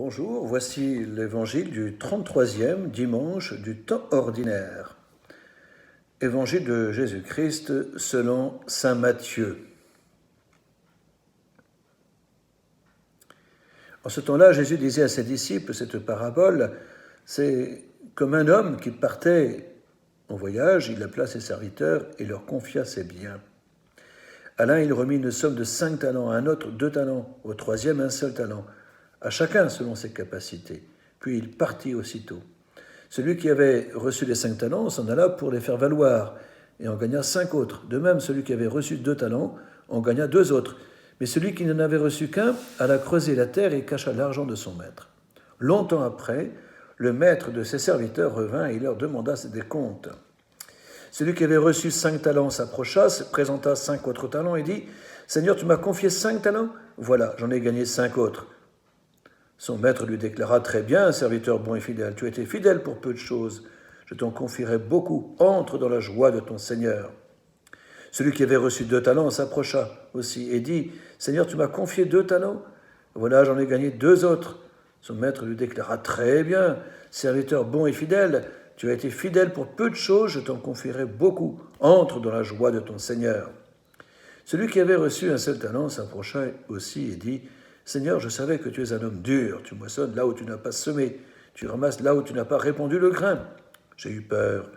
Bonjour, voici l'évangile du 33e dimanche du temps ordinaire. Évangile de Jésus-Christ selon saint Matthieu. En ce temps-là, Jésus disait à ses disciples cette parabole, c'est comme un homme qui partait en voyage, il appela ses serviteurs et leur confia ses biens. À l'un, il remit une somme de 5 talents, à un autre 2 talents, au troisième un seul talent, à chacun selon ses capacités. Puis il partit aussitôt. Celui qui avait reçu les 5 talents s'en alla pour les faire valoir, et en gagna 5 autres. De même, celui qui avait reçu 2 talents en gagna 2 autres. Mais celui qui n'en avait reçu qu'un alla creuser la terre et cacha l'argent de son maître. Longtemps après, le maître de ses serviteurs revint et il leur demanda des comptes. Celui qui avait reçu 5 talents s'approcha, se présenta 5 autres talents et dit « Seigneur, tu m'as confié 5 talents ? Voilà, j'en ai gagné 5 autres. » Son maître lui déclara « Très bien, serviteur bon et fidèle, tu as été fidèle pour peu de choses. Je t'en confierai beaucoup. Entre dans la joie de ton Seigneur. » Celui qui avait reçu 2 talents s'approcha aussi et dit « Seigneur, tu m'as confié 2 talents ? Voilà, j'en ai gagné 2 autres. » Son maître lui déclara « Très bien, serviteur bon et fidèle, tu as été fidèle pour peu de choses, je t'en confierai beaucoup. Entre dans la joie de ton Seigneur. » Celui qui avait reçu un seul talent s'approcha aussi et dit « Seigneur, je savais que tu es un homme dur, tu moissonnes là où tu n'as pas semé, tu ramasses là où tu n'as pas répandu le grain. J'ai eu peur,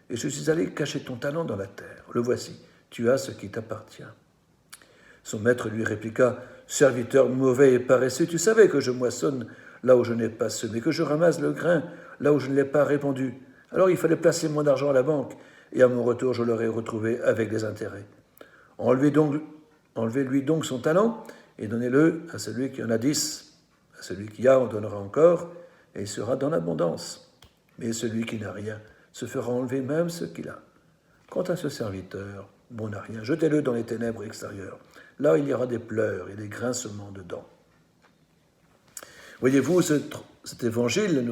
et je suis allé cacher ton talent dans la terre. Le voici, tu as ce qui t'appartient. » Son maître lui répliqua, « Serviteur mauvais et paresseux, tu savais que je moissonne là où je n'ai pas semé, que je ramasse le grain là où je ne l'ai pas répandu. Alors il fallait placer mon argent à la banque, et à mon retour je l'aurais retrouvé avec des intérêts. Enlevez-lui donc son talent, et donnez-le à celui qui en a 10. À celui qui a, on donnera encore, et il sera dans l'abondance. Mais celui qui n'a rien se fera enlever même ce qu'il a. Quant à ce serviteur, bon n'a rien, jetez-le dans les ténèbres extérieures. Là, il y aura des pleurs et des grincements de dents. Voyez-vous, cet évangile,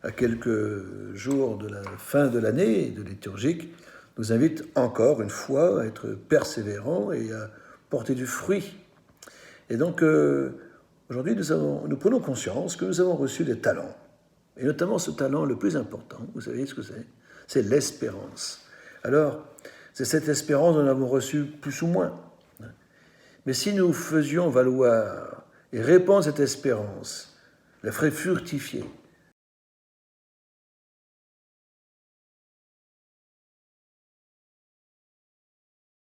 à quelques jours de la fin de l'année de liturgique, nous invite encore une fois à être persévérants et à porter du fruit. Et donc, aujourd'hui, nous prenons conscience que nous avons reçu des talents. Et notamment ce talent le plus important, vous savez ce que c'est ? C'est l'espérance. Alors, c'est cette espérance dont nous avons reçu plus ou moins. Mais si nous faisions valoir et répandre cette espérance, la ferait fructifier,